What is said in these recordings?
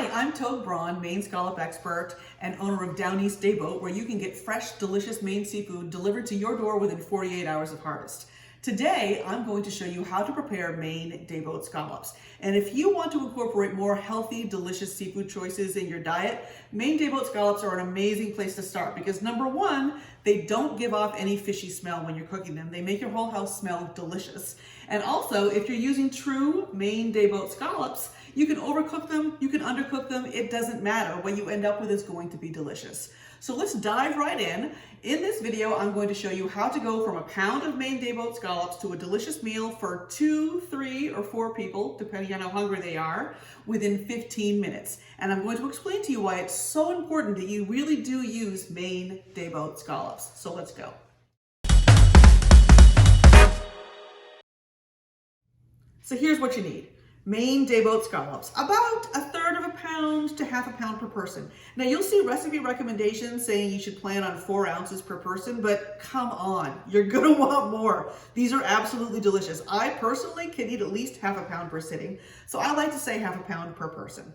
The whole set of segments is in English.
Hi, I'm Togue Brawn, Maine scallop expert and owner of Downeast Dayboat, where you can get fresh, delicious Maine seafood delivered to your door within 48 hours of harvest. Today, I'm going to show you how to prepare Maine Dayboat scallops. And if you want to incorporate more healthy, delicious seafood choices in your diet, Maine Dayboat scallops are an amazing place to start because number one, they don't give off any fishy smell when you're cooking them. They make your whole house smell delicious. And also, if you're using true Maine Dayboat scallops, you can overcook them, you can undercook them, it doesn't matter. What you end up with is going to be delicious. So let's dive right in. In this video, I'm going to show you how to go from a pound of Maine Dayboat scallops to a delicious meal for 2, 3, or 4 people, depending on how hungry they are, within 15 minutes. And I'm going to explain to you why it's so important that you really do use Maine Dayboat scallops. So let's go. So here's what you need. Maine Dayboat scallops, about 1/3 of a pound to 1/2 pound per person. Now you'll see recipe recommendations saying you should plan on 4 ounces per person, but come on, you're gonna want more. These are absolutely delicious. I personally can eat at least 1/2 pound per sitting, so I like to say 1/2 pound per person.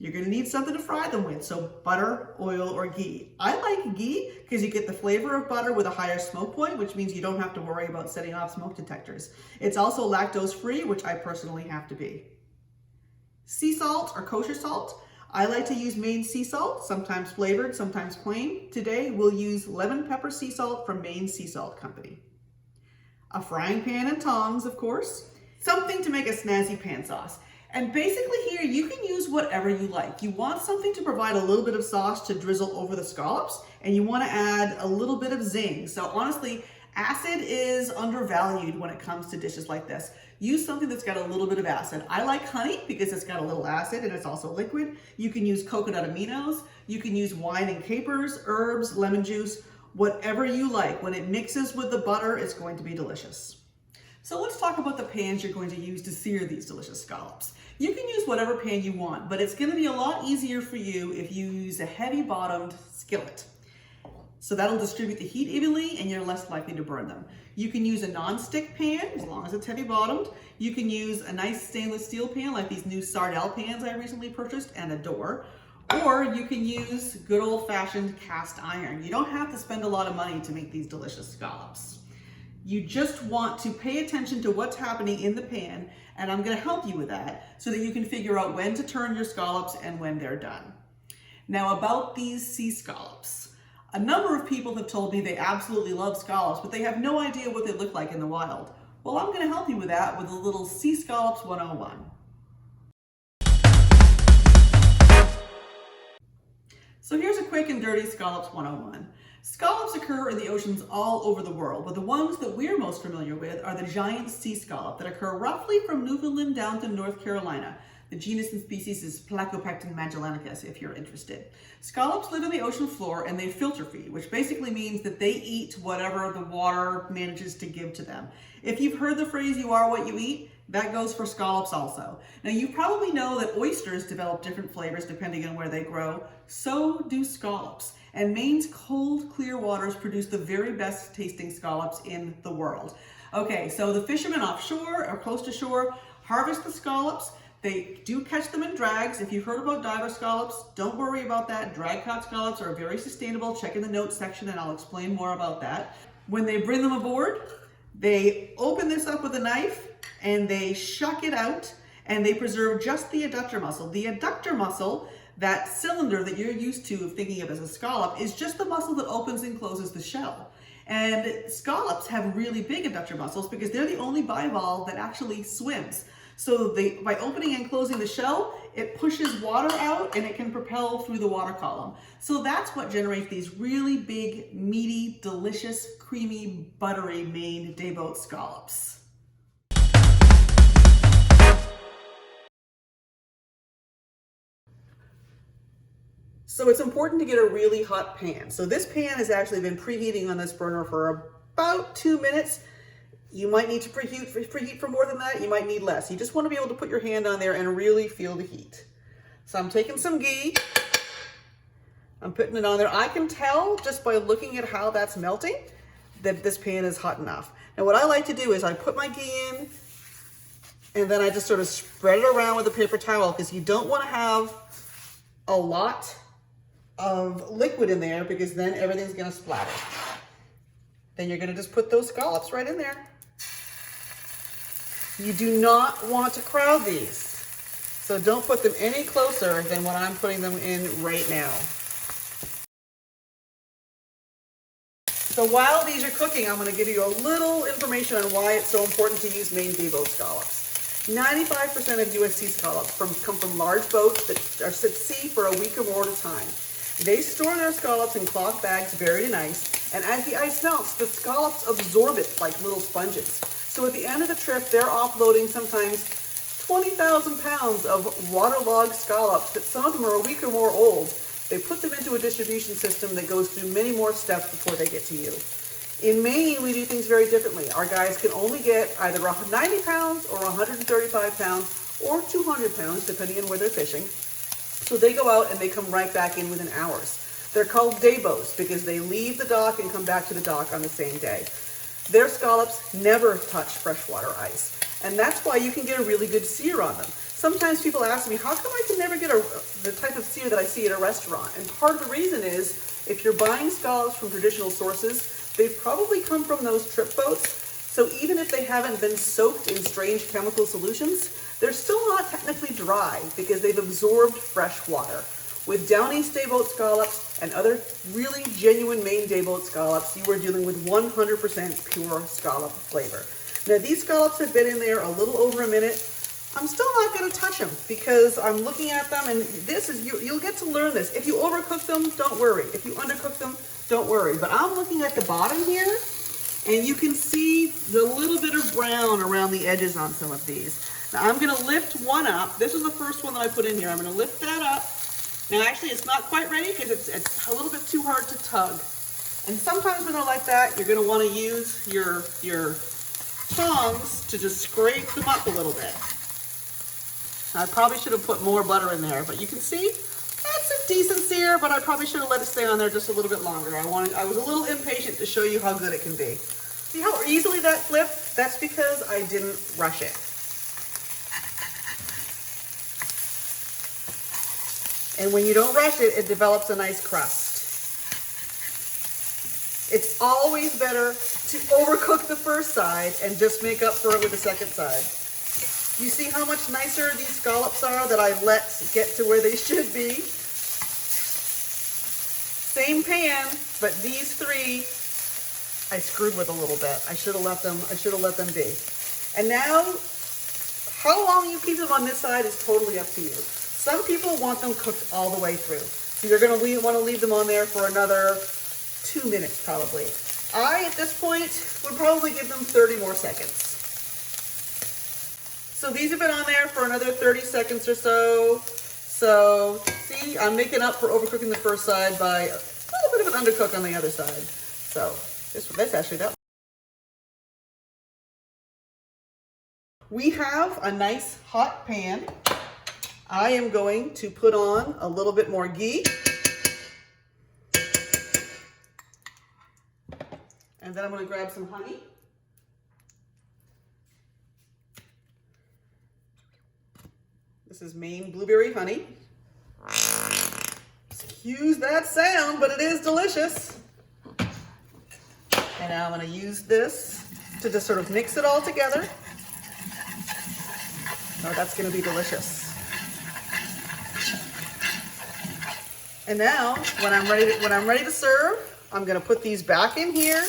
You're gonna need something to fry them with, so butter, oil, or ghee. I like ghee because you get the flavor of butter with a higher smoke point, which means you don't have to worry about setting off smoke detectors. It's also lactose-free, which I personally have to be. Sea salt or kosher salt. I like to use Maine sea salt, sometimes flavored, sometimes plain. Today, we'll use lemon pepper sea salt from Maine Sea Salt Company. A frying pan and tongs, of course. Something to make a snazzy pan sauce. And basically here, you can use whatever you like. You want something to provide a little bit of sauce to drizzle over the scallops, and you want to add a little bit of zing. So honestly, acid is undervalued when it comes to dishes like this. Use something that's got a little bit of acid. I like honey because it's got a little acid and it's also liquid. You can use coconut aminos. You can use wine and capers, herbs, lemon juice, whatever you like. When it mixes with the butter, it's going to be delicious. So let's talk about the pans you're going to use to sear these delicious scallops. You can use whatever pan you want, but it's going to be a lot easier for you if you use a heavy bottomed skillet. So that'll distribute the heat evenly and you're less likely to burn them. You can use a non-stick pan as long as it's heavy bottomed. You can use a nice stainless steel pan like these new Sardell pans I recently purchased and adore. Or you can use good old-fashioned cast iron. You don't have to spend a lot of money to make these delicious scallops. You just want to pay attention to what's happening in the pan, and I'm going to help you with that so that you can figure out when to turn your scallops and when they're done. Now about these sea scallops. A number of people have told me they absolutely love scallops, but they have no idea what they look like in the wild. Well, I'm going to help you with that with a little Sea Scallops 101. So here's a quick and dirty Scallops 101. Scallops occur in the oceans all over the world, but the ones that we're most familiar with are the giant sea scallop that occur roughly from Newfoundland down to North Carolina. The genus and species is Placopecten magellanicus, if you're interested. Scallops live on the ocean floor and they filter feed, which basically means that they eat whatever the water manages to give to them. If you've heard the phrase, you are what you eat, that goes for scallops also. Now you probably know that oysters develop different flavors depending on where they grow. So do scallops. And Maine's cold, clear waters produce the very best tasting scallops in the world. Okay, so the fishermen offshore or close to shore harvest the scallops. They do catch them in drags. If you've heard about diver scallops, don't worry about that. Drag caught scallops are very sustainable. Check in the notes section and I'll explain more about that. When they bring them aboard, they open this up with a knife and they shuck it out and they preserve just the adductor muscle. The adductor muscle, that cylinder that you're used to thinking of as a scallop, is just the muscle that opens and closes the shell. And scallops have really big adductor muscles because they're the only bivalve that actually swims. So by opening and closing the shell, it pushes water out and it can propel through the water column. So that's what generates these really big, meaty, delicious, creamy, buttery Maine Dayboat scallops. So it's important to get a really hot pan. So this pan has actually been preheating on this burner for about 2 minutes. You might need to preheat for more than that. You might need less. You just want to be able to put your hand on there and really feel the heat. So I'm taking some ghee. I'm putting it on there. I can tell just by looking at how that's melting that this pan is hot enough. Now what I like to do is I put my ghee in and then I just sort of spread it around with a paper towel because you don't want to have a lot of liquid in there because then everything's gonna splatter. Then you're gonna just put those scallops right in there. You do not want to crowd these. So don't put them any closer than what I'm putting them in right now. So while these are cooking, I'm gonna give you a little information on why it's so important to use Maine Dayboat scallops. 95% of USC scallops come from large boats that are at sea for a week or more at a time. They store their scallops in cloth bags buried in ice, and as the ice melts, the scallops absorb it like little sponges. So at the end of the trip, they're offloading sometimes 20,000 pounds of waterlogged scallops that some of them are a week or more old. They put them into a distribution system that goes through many more steps before they get to you. In Maine, we do things very differently. Our guys can only get either 90 pounds or 135 pounds or 200 pounds, depending on where they're fishing. So they go out and they come right back in within hours. They're called dayboats because they leave the dock and come back to the dock on the same day. Their scallops never touch freshwater ice. And that's why you can get a really good sear on them. Sometimes people ask me, how come I can never get the type of sear that I see at a restaurant? And part of the reason is, if you're buying scallops from traditional sources, they've probably come from those trip boats. So even if they haven't been soaked in strange chemical solutions, they're still not technically dry because they've absorbed fresh water. With Downeast Dayboat scallops and other really genuine Maine Dayboat scallops, you are dealing with 100% pure scallop flavor. Now these scallops have been in there a little over a minute. I'm still not going to touch them because I'm looking at them, and this is, you'll get to learn this. If you overcook them, don't worry. If you undercook them, don't worry. But I'm looking at the bottom here, and you can see the little bit of brown around the edges on some of these. Now I'm going to lift one up. This is the first one that I put in here. I'm going to lift that up. Now actually it's not quite ready because it's a little bit too hard to tug. And sometimes when they're like that, you're going to want to use your tongs to just scrape them up a little bit. I probably should have put more butter in there, but you can see that's a decent sear, but I probably should have let it stay on there just a little bit longer. I was a little impatient to show you how good it can be. See how easily that flipped? That's because I didn't rush it. And when you don't rush it, it develops a nice crust. It's always better to overcook the first side and just make up for it with the second side. You see how much nicer these scallops are that I let get to where they should be? Same pan, but these three I screwed with a little bit. I should have let them be. And now, how long you keep them on this side is totally up to you. Some people want them cooked all the way through. So you're gonna want to leave them on there for another 2 minutes probably. I, at this point, would probably give them 30 more seconds. So these have been on there for another 30 seconds or so. So see, I'm making up for overcooking the first side by a little bit of an undercook on the other side. So that's actually that. We have a nice hot pan. I am going to put on a little bit more ghee. And then I'm going to grab some honey. This is Maine blueberry honey. Excuse that sound, but it is delicious. And now I'm going to use this to just sort of mix it all together. Oh, that's going to be delicious. And now, when I'm ready to serve, I'm going to put these back in here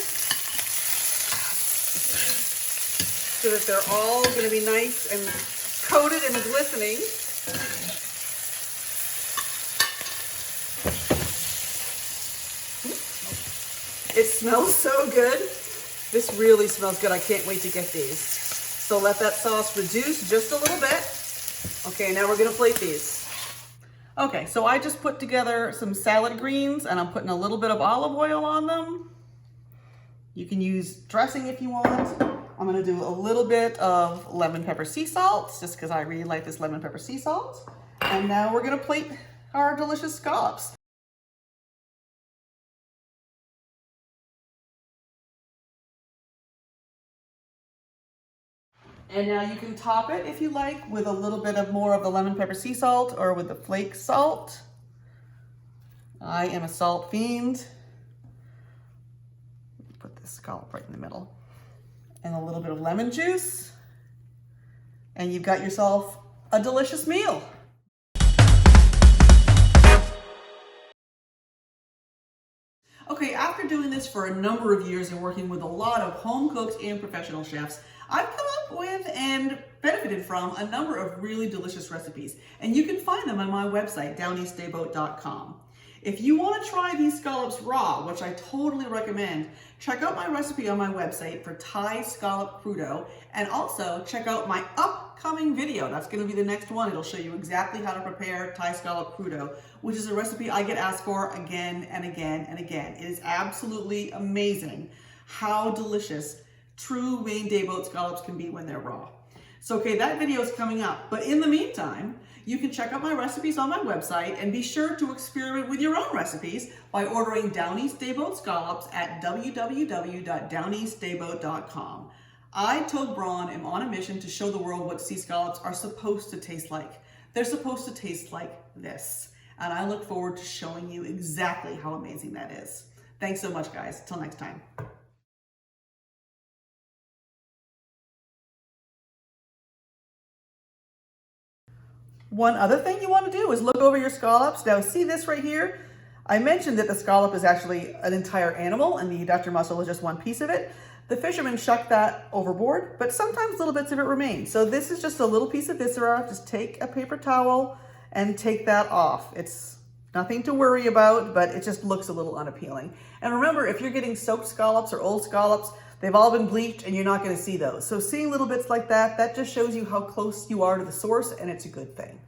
so that they're all going to be nice and coated and glistening. It smells so good. This really smells good. I can't wait to get these. So let that sauce reduce just a little bit. Okay, now we're going to plate these. Okay, so I just put together some salad greens and I'm putting a little bit of olive oil on them. You can use dressing if you want. I'm gonna do a little bit of lemon pepper sea salt, just because I really like this lemon pepper sea salt. And now we're gonna plate our delicious scallops. And now you can top it if you like with a little bit of more of the lemon pepper sea salt or with the flake salt. I am a salt fiend. Put this scallop right in the middle. And a little bit of lemon juice. And you've got yourself a delicious meal. Okay, after doing this for a number of years and working with a lot of home cooks and professional chefs, I've come up with and benefited from a number of really delicious recipes. And you can find them on my website, downeastdayboat.com. If you want to try these scallops raw, which I totally recommend, check out my recipe on my website for Thai scallop crudo, and also check out my upcoming video. That's going to be the next one. It'll show you exactly how to prepare Thai scallop crudo, which is a recipe I get asked for again and again and again. It is absolutely amazing how delicious true Maine Dayboat scallops can be when they're raw. So, okay, that video is coming up. But in the meantime, you can check out my recipes on my website and be sure to experiment with your own recipes by ordering Downeast Dayboat scallops at www.downeastdayboat.com. I, Togue Brawn, am on a mission to show the world what sea scallops are supposed to taste like. They're supposed to taste like this. And I look forward to showing you exactly how amazing that is. Thanks so much, guys. Till next time. One other thing you want to do is look over your scallops. Now see this right here? I mentioned that the scallop is actually an entire animal and the adductor muscle is just one piece of it. The fishermen shuck that overboard, but sometimes little bits of it remain. So this is just a little piece of viscera. Just take a paper towel and take that off. It's nothing to worry about, but it just looks a little unappealing. And remember, if you're getting soaked scallops or old scallops, they've all been bleached and you're not going to see those. So seeing little bits like that, that just shows you how close you are to the source, and it's a good thing.